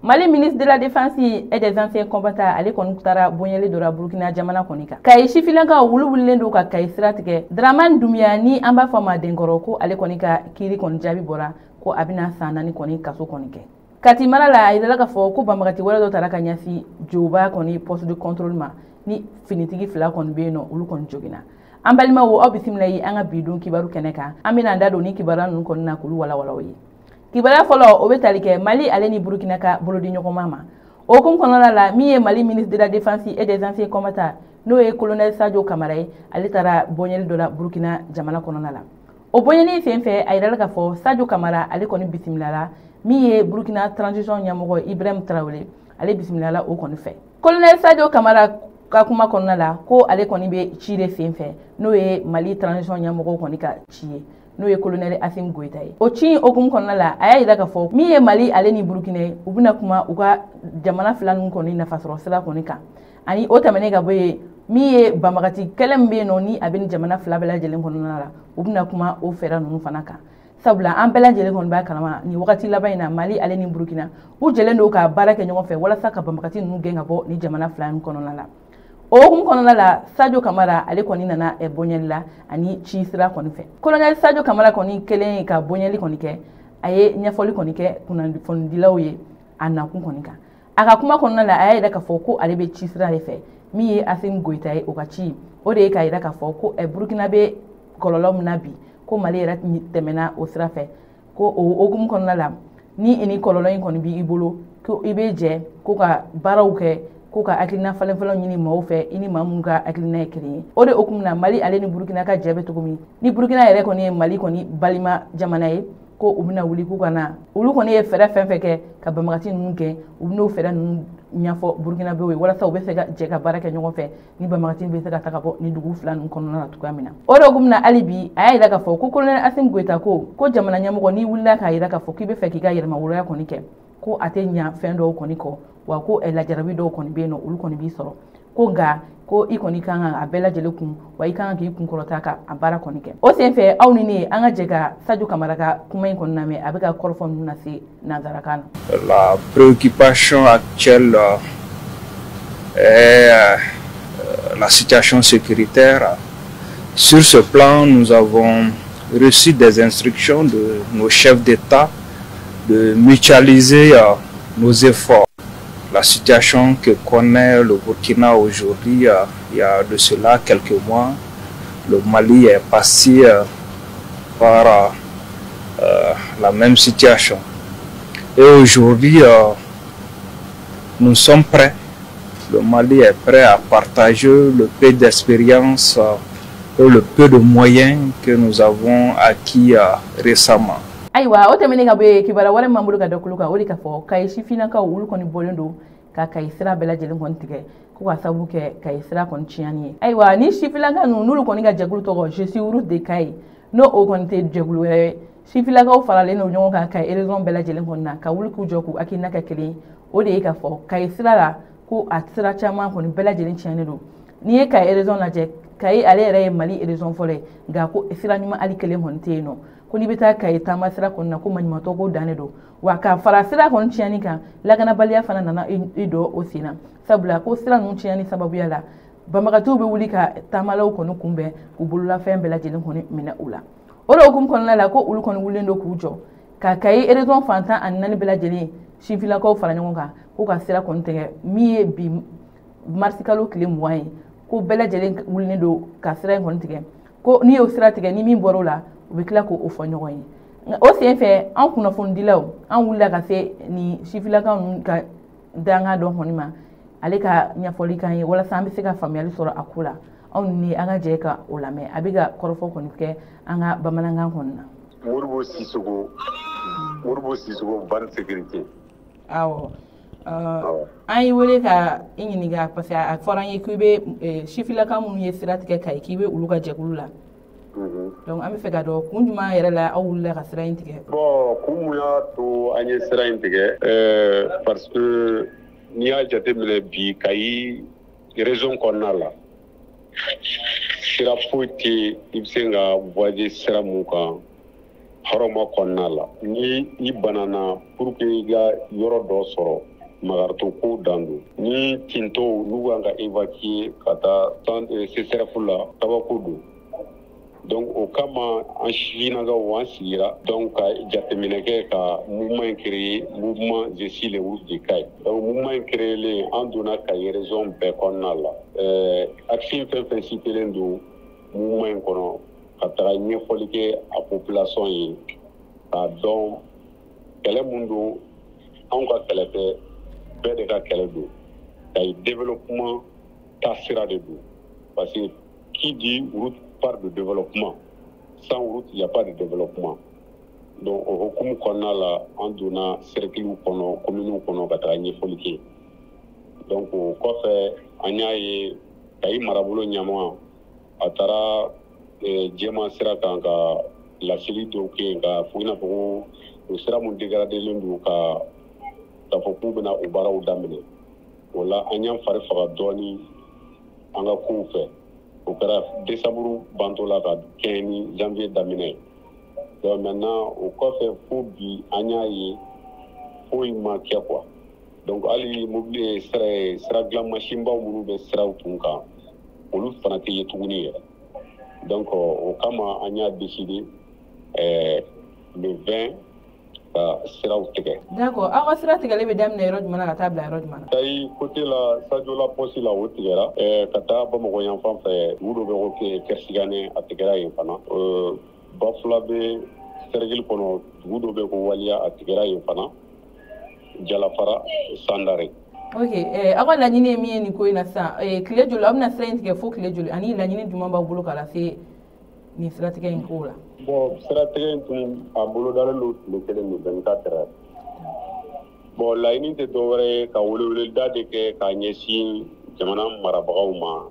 Mali ministre de la Défense et des anciens combattants ale kɔni taara bonyali dɔ la Burkina jamana kɔni kan. Kayi sifilankaw wulu wulilen do ka Kayi sira tigɛ. Dramane Doumbouya ni an b'a fɔ ma denkɔrɔ ko ale kɔni ka kiiri kɔni jaabi bɔra ko a bɛna san 4 kɔni kaso kɔni kɛ. Kati mara la a yirala k'a fɔ ko banbagati wɛrɛ dɔ taara ka ɲɛsin Joba kɔni poste de contrôle ma ni finitigi fila kɔni bɛ yen nɔ olu kɔni joginna. An balimaw aw bisimila yi an ka bidon kibaru kɛnɛ kan an bɛna an da don ni kibaruya ninnu kɔni na k'olu walawala ye. Kibaruya fɔlɔ o bɛ tali kɛ Mali ale ni Burkina ka bolodi ɲɔgɔnma ma. O hukumu kɔnɔna la min ye Mali ministre de la Défense et des anciens combattants n'o ye colonel Sadio Camara ye ale taara bonyali dɔ la Burkina jamana kɔnɔna la. O bonyali sen fɛ a yirala k'a fɔ Sadio Camara ale kɔni bisimilala min ye Burkina transition ɲɛmɔgɔ Ibrahim Traoré ale bisimilala o kɔni fɛ. Colonel Sadio Camara ka kuma kɔnɔna la ko ale kɔni bɛ ci de sen fɛ n'o ye Mali transition ɲɛmɔgɔ kɔni ka ci ye n'o ye colonel Assimi Goïta ye. O ci hukumu kɔnɔna la a y'a yira k'a fɔ min ye Mali ale ni Burkina ye u bɛna kuma u ka jamana fila ninnu kɔni nafasɔrɔ sira kɔni kan ani o tɛmɛnen ka bɔ yen min ye banbagati kɛlɛ min bɛ yen nɔ ni a bɛ ni jamana fila bɛɛ lajɛlen kɔnɔna la u bɛna kuma o fɛɛrɛ ninnu fana kan. Sabula an bɛɛ lajɛlen kɔni b'a kalama ni wagati laban in na Mali ale ni Burkina u jɛlen don ka baara kɛ ɲɔgɔn fɛ walasa ka banbagati ninnu gɛn ka bɔ ni jamana fila ninnu kɔnɔna la. O hukumu kɔnɔna la Sadio Camara ale kɔni nana bonyali la ani ci sira kɔni fɛ. Colonel Sadio Camara kɔni kɛlen ka bonyali kɔni kɛ a ye ɲɛfɔli kɔni kɛ kunnafonidilaw ye a nakun kɔni kan. A ka kuma kɔnɔna la a y'a yira k'a fɔ ko ale bɛ ci sira de fɛ min ye Assimi Goïta ye o ka ci o de ye k'a yira k'a fɔ ko Burkina bɛ kɔlɔlɔ min na bi ko Mali yɛrɛ tɛmɛna o sira fɛ ko o hukumu kɔnɔna la ni i ni kɔlɔlɔ in kɔni b'i bolo ko i bɛ jɛ ko ka baaraw kɛ ko ka hakilina falenfalen ɲini maaw fɛ i ni maa minnu ka hakilina ye kelen ye. O de hukumu na Mali ale ni Burkina ka jɛ bɛ cogo min ni Burkina yɛrɛ kɔni ye Mali kɔni balima jamana ye ko u bɛna wuli k'u ka na olu kɔni ye fɛɛrɛ fɛn fɛn kɛ ka banbagati ninnu gɛn u bɛn'o fɛɛrɛ ninnu ɲɛfɔ Burkina bɛɛ ye walasa u bɛ se ka jɛ ka baara kɛ ɲɔgɔn fɛ ni banbagati bɛ se ka taga bɔ ni dugu fila ninnu kɔnɔna na cogoya min na. O de hukumu na hali bi a y'a yira k'a fɔ ko colonel Assimi Goïta ko jamana ɲɛmɔgɔ n'i wulila k'a yira k'a fɔ k'i bɛ fɛ k'i ka yɛrɛmahɔrɔnya kɔni kɛ ko a tɛ ɲɛ fɛn dɔw kɔni kɔ wa ko lajarabi dɔw kɔni bɛ yen nɔ olu kɔni b'i sɔrɔ ko nka ko i kɔni kan ka a bɛɛ lajɛlen kun wa i kan k'i kun kɔrɔta ka a baara kɔni kɛ. O sen fɛ aw ni ne an ka jɛ ka Sadio Camara ka kuma in kɔni lamɛn a bɛ ka kɔrɔfɔ ninnu lase nanzarakan na. La préoccupation actuelle est la situation sécuritaire. Sur ce plan, nous avons reçu des instructions de nos chefs d'État de mutualiser nos efforts. La situation que connaît le Burkina aujourd'hui, il y a de cela quelques mois, le Mali est passé par la même situation. Et aujourd'hui, nous sommes prêts. Le Mali est prêt à partager le peu d'expérience et le peu de moyens que nous avons acquis récemment. Ayiwa o tɛmɛnen ka bɔ yen kibaruya wɛrɛ min bolo ka da kulu kan o de ka fɔ Kayi sifinnakaw olu kɔni bɔlen don ka Kayi sira bɛɛ lajɛlen kɔni tigɛ ko ka sababu kɛ Kayi sira kɔni tiɲɛni ye. Ayiwa ni sifinnaka ninnu n'olu kɔni ka jɛkulu tɔgɔ Je suis Route de Kayi n'o o kɔni tɛ jɛkulu wɛrɛ ye sifinnakaw faralen don ɲɔgɔn kan Kayi région bɛɛ lajɛlen kɔni na ka wuli k'u jɔ k'u hakilina kɛ kelen ye o de ye ka fɔ Kayi sira la ko a sira caman kɔni bɛɛ lajɛlen tiɲɛnen don. N'i ye Kayi région lajɛ Kayi ale yɛrɛ ye Mali région fɔlɔ ye nka ko sira ɲuman hali kelen kɔni tɛ yen nɔ. Ko n'i bɛ taa Kayi taama sira kɔni na ko maɲumantɔ ko dannen don wa ka fara sira kɔni tiɲɛni kan lakanabaliya fana nana i don o sen na sabula ko sira ninnu tiɲɛni sababuya la banbagatiw bɛ wuli ka taamalaw kɔni kunbɛn k'u bololafɛn bɛɛ lajɛlen kɔni minɛ u la. O de hukumu kɔnɔna la ko olu kɔni wulilen don k'u jɔ ka Kayi région fantan ani 4 bɛɛ lajɛlen sifinnakaw fara ɲɔgɔn kan ko ka sira kɔni tigɛ min ye bi marisi kalo tile 20 ye ko bɛɛ lajɛlen wulilen don ka sira in kɔni tigɛ ko n'i y'o sira tigɛ ni min bɔra o la u bɛ tila k'o fɔ ɲɔgɔn ye. O sen fɛ an kunnafonidilaw an wulila ka se ni sifinnakaw ninnu ka danga dɔn kɔni ma ale ka ɲɛfɔli kan ye walasa an bɛ se ka faamuyali sɔrɔ a ko la anw ni an ka jɛ ka o lamɛn a bɛ ka kɔrɔfɔ kɔni kɛ an ka bamanankan kɔni na. Modibo Sissogo ban sécurité. Awɔ an y'i wele ka i ɲininka parce que a fɔra an ye k'i bɛ sifinnaka minnu ye sira tigɛ Kayi k'i bɛ olu ka jɛkulu la. Donc an bɛ fɛ ka dɔn kun jumɛn yɛrɛ la aw wulila ka sira in tigɛ. Bon kun mun y'a to an ye sira in tigɛ parce que n'i y'a jateminɛ bi Kayi région kɔnɔna la sira foyi tɛ i bɛ se ka voyager sira mun kan hɔrɔnma kɔnɔna la ni i banana pour que i ka yɔrɔ dɔ sɔrɔ magartoko dando ni tinto n'u kan ka évacuer ka taa CCRF la kabako don donc o kama an sifinnakaw an sigira donc ka jateminɛ kɛ ka mouvement créé mouvement je suis le Wolof de Kayi donc mouvement créé an donna Kayi région bɛɛ kɔnɔna la action fɛn fɛn citelen don mouvement kɔnɔ ka taga ɲɛfɔli kɛ a population ye k'a dɔn kɛlɛ mun don anw ka kɛlɛ tɛ bɛɛ de ka kɛlɛ don Kayi développement taasira de don parce que qui dit route parle de développement sans route il n'y a pas de développement donc au hukumu kɔnɔna la an donna cercle kɔnɔ commune kɔnɔ ka taga ɲɛfɔli kɛ donc o kɔfɛ an y'a ye Kayi marabolo ɲɛmaa a taara jɛma sira kan ka laseli dɔw kɛ nka fo i n'a fɔ ko o sira mun dégradelen don k'a fɔ k'u bɛna o baaraw daminɛ o la an y'an fari faga dɔɔni an ka kow fɛ o kɛra décembre banto la ka kɛɲɛ ni janvier daminɛ donc maintenant o kɔfɛ fo bi an y'a ye foyi ma kɛ quoi donc hali mobili sira dilan mansinbaw minnu bɛ siraw tun kan olu fana tɛ ye tuguni yɛrɛ donc o kama an y'a décidé le 20 ka siraw tigɛ. D'accord, aw ka sira tigɛli bɛ daminɛ yɔrɔ jumɛn na ka taa bila yɔrɔ jumɛn na? Kayi côté la Sadiola poste la o tigɛra ka taa Bamakɔ yan fan fɛ dugu dɔ bɛ ko Kɛrsigane a tigɛra yen fana Bafula bɛ cercle kɔnɔ dugu dɔ bɛ ko Waliya a tigɛra yen fana Jalafara Sandare. Ok, aw ka laɲini ye min ye nin ko in na sisan tile joli aw bɛna sira in tigɛ fo tile joli ani laɲini jumɛn b'aw bolo ka lase nin siratigɛ in ko la? Bon siratigɛ in tun a bolodalen don tile kelen de 24 heures. Bon laɲini tɛ dɔwɛrɛ ye ka weleweleda de kɛ k'a ɲɛsin jamana marabagaw ma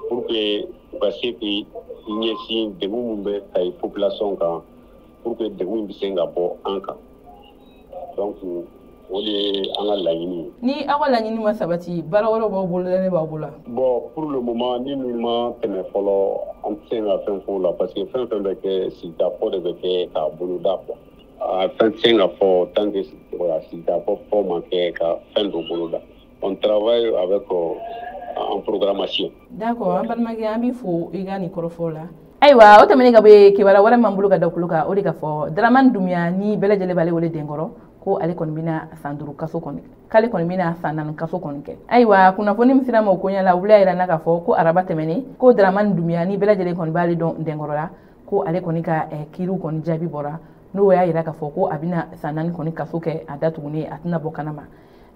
pour que u ka se k'i ɲɛsin degun min bɛ Kayi population kan pour que degun bɛ se ka bɔ an kan donc o de ye an ka laɲini ye. Ni aw ka laɲini ma sabati baara wɛrɛw b'aw bolo ne b'aw bolo? Bon pour le moment ni ninnu ma tɛmɛ fɔlɔ an tɛ se ka fɛn fɔ o la parce que fɛn fɛn bɛ kɛ sigikafɔ de bɛ kɛ k'a boloda quoi. A fɛn tɛ se ka fɔ tant que sigikafɔ ma kɛ ka fɛn dɔ boloda. On travaille avec en programmation. D'accord, an balimakɛ an b'i fo i ka nin kɔrɔfɔ la. Ayiwa o tɛmɛnen ka bɔ yen kibaruya wɛrɛ m'an bolo ka da kulo kan o de ka fɔ Daramani Dunbiya ni bɛɛ lajɛlen b'ale wele Denkɔrɔ ko ale kɔni bɛna san 5 kaso kɔni k'ale kɔni bɛna san 4 kaso kɔni kɛ. Ayiwa kunnafoni min sera ma o koɲɛ la u bila yira na ka fɔ ko araba tɛmɛnen ko Daramani Dunbiya ni bɛɛ lajɛlen kɔni b'ale dɔn Denkɔrɔ la ko ale kɔni ka kiiriw kɔni jaabi bɔra n'o y'a yira k'a fɔ ko a bɛna san 4 kɔni kaso kɛ a da tuguni a tɛna bɔ kalama.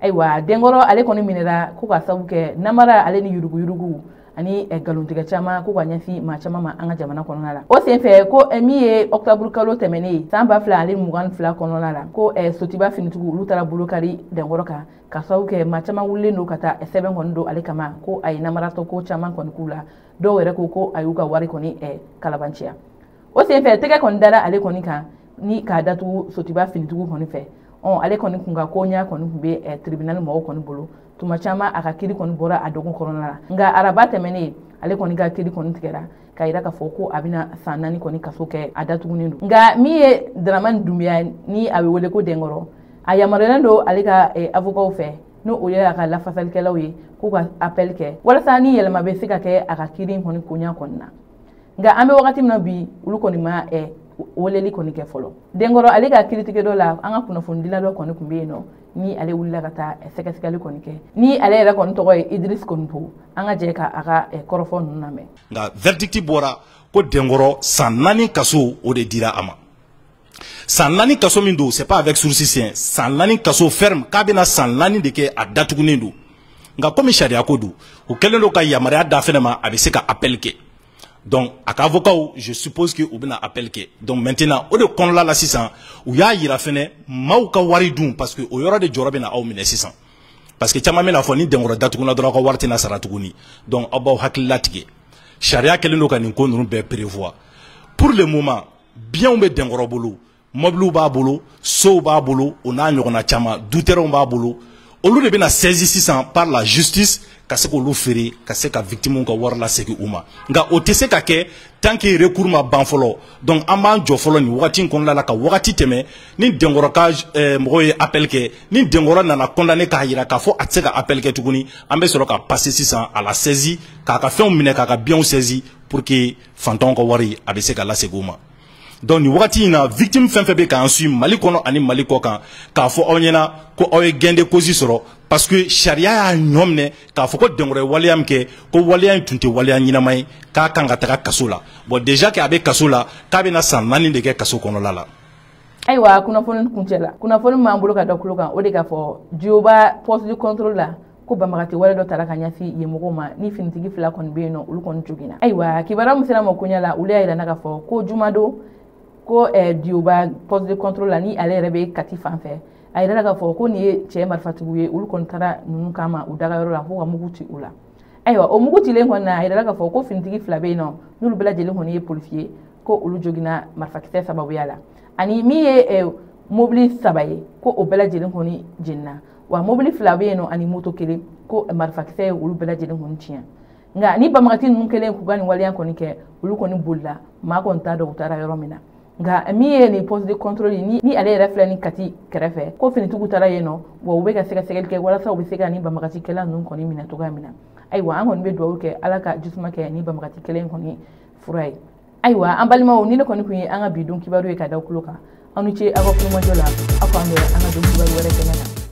Ayiwa Denkɔrɔ ale kɔni minɛra ko ka sabu kɛ namara ale ni yuruguyurugu ani galontigɛ caman ko ka ɲɛsin maa caman ma an ka jamana kɔnɔna la. O senfɛ ko min ye octobre kalo tɛmɛnen san 2022 kɔnɔna la ko Sotiba finitigiw olu taara bolo kari Denkɔrɔ kan ka sabu kɛ maa caman wulilen don ka taa sɛbɛn kɔni don ale kama ko a ye namaratɔ ko caman kɔni k'u la dɔw yɛrɛ ko a y'u ka wari kɔni kalabanciya. O senfɛ tɛgɛ kɔni dara ale kɔni kan ni k'a datugu Sotiba finitigiw kɔni fɛ. Ale kɔni kun ka koɲa kɔni kun bɛ tribunal mɔgɔw kɔni bolo tuma caman a ka kiiri kɔni bɔra a dogun kɔnɔna la nka araba tɛmɛnen ale kɔni ka kiiri kɔni tigɛra k'a yira k'a fɔ ko a bɛna san 4 kɔni kaso kɛ a datugunen don nka min ye Daramani Dunbiya ni a bɛ wele ko Denkɔrɔ a yamaruyalen don ale ka avocat fɛ n'o o ye a ka lafasalikɛlaw ye k'u ka appel kɛ walasa ni yɛlɛma bɛ se ka kɛ a ka kiiri kɔni koɲa kɔni na nka an bɛ wagati min na bi olu kɔni ma weleli kɔni kɛ fɔlɔ. Denkɔrɔ ale ka kiiritigɛ dɔ la an ka kunnafonidila dɔ kɔni kun bɛ yen nɔ ni ale wulila ka taa sɛgɛsɛgɛli kɔni kɛ ni ale yɛrɛ kɔni tɔgɔ ye Idriss Koniko an ka jɛ ka a ka kɔrɔfɔ ninnu lamɛn. Nka verdict bɔra ko Denkɔrɔ san 4 kaso o de dira a ma. San 4 kaso min don c'est pas avec sursis san 4 kaso ferme k'a bɛna san 4 de kɛ a datugunen don nka komi sariya ko don o kɛlen don ka yamaruya da fɛnɛ ma a bɛ se ka appel kɛ. Donc, à avocat, je suppose que vous avez un appel. Donc, maintenant, au de kɔnɔla la sisan, u y'a yira fɛnɛ maaw ka wari dun parce que o yɔrɔ de jɔrɔ bɛna aw minɛ sisan. Parce que caman bɛna fɔ ni Denkɔrɔ datuguna dɔrɔn ka wari tɛna sara tuguni. Donc, aw b'aw hakili latigɛ. Sariya kɛlen don ka nin ko ninnu bɛɛ prévoir. Pour le moment, biens bɛ Denkɔrɔ bolo, mobiliw b'a bolo, sow b'a bolo, o n'a ɲɔgɔnna caman, dutɛrɛnw b'a bolo. Olu de bɛna saisi sisan par la justice ka se k'olu feere ka se ka victime ka wari lasegin u ma nka o tɛ se ka kɛ tant que recours ma ban fɔlɔ donc an b'an jɔ fɔlɔ ni wagati in kɔnɔna la ka wagati tɛmɛ ni denkɔrɔ ka mɔgɔw ye appel kɛ ni denkɔrɔ nana condamné k'a yira k'a fɔ a tɛ se ka appel kɛ tuguni an bɛ sɔrɔ ka passer sisan à la saisie k'a ka fɛnw minɛ k'a ka biens saisie pour que fantanw ka wari a bɛ se ka lasegin u ma. Donc ni wagati in na victime fɛn fɛn bɛ k'an suit Mali kɔnɔ ani Mali kɔ kan k'a fɔ aw ɲɛna ko aw ye gain de cause sɔrɔ parce que sariya y'a ɲɔ minɛ k'a fɔ ko denkɔrɔ ye waleya min kɛ ko waleya in tun tɛ waleya ɲɛnama ye k'a kan ka taga kaso la bon déjà que a bɛ kaso la k'a bɛna san 4 de kɛ kaso kɔnɔla la. Ayiwa kunnafoni kuncɛ la kunnafoni m'an bolo ka da kulo kan o de k'a fɔ Dioba poste de contrôle la ko banbagati wale dɔ taara ka ɲɛsin yen mɔgɔw ma ni finitigi 2 kɔni bɛ yen nɔ olu kɔni joginna. Ayiwa kibaruya min sera ma koɲɛ la olu y'a yira n'a ka fɔ ko juma don ko Dioba poste de contrôle la ni ale yɛrɛ bɛ Kati fan fɛ a yɛrɛ k'a fɔ ko nin ye cɛ marifatigiw ye olu kɔni taara ninnu kama u dagayɔrɔ la fo ka mugu ci u la. Ayiwa o mugu cilen kɔni na a yɛrɛ k'a fɔ ko finitigi 2 bɛ yen nɔ n'olu bɛɛ lajɛlen kɔni ye policier ye ko olu joginna marifakisɛ sababuya la ani min ye mobili 3 ye ko o bɛɛ lajɛlen kɔni jenina wa mobili 2 bɛ yen nɔ ani moto 1 ko marifakisɛ ye olu bɛɛ lajɛlen kɔni tiɲɛ nka ni banbagati ninnu kelen k'u ka nin waleya kɔni kɛ olu kɔni bolila maa kɔni t'a dɔn u taara yɔrɔ min na nka min ye nin poste de contrôle ni ale yɛrɛ filɛ ni Kati kɛrɛfɛ ko finitigiw taara yen nɔ wa u bɛ ka sɛgɛsɛgɛli kɛ walasa u bɛ se ka nin banbagatikɛla ninnu kɔni minɛ cogoya min na ayiwa an kɔni bɛ dugawu kɛ ala ka jisuma kɛ ni banbagati kelen kɔni fura ye ayiwa an balimaw ni ne kɔni kun ye an ka bi don kibaru ye ka da kulo kan aw ni ce aw ka kulomajɔ la aw k'an bɛn an ka don kibaru wɛrɛ kɛnɛ na.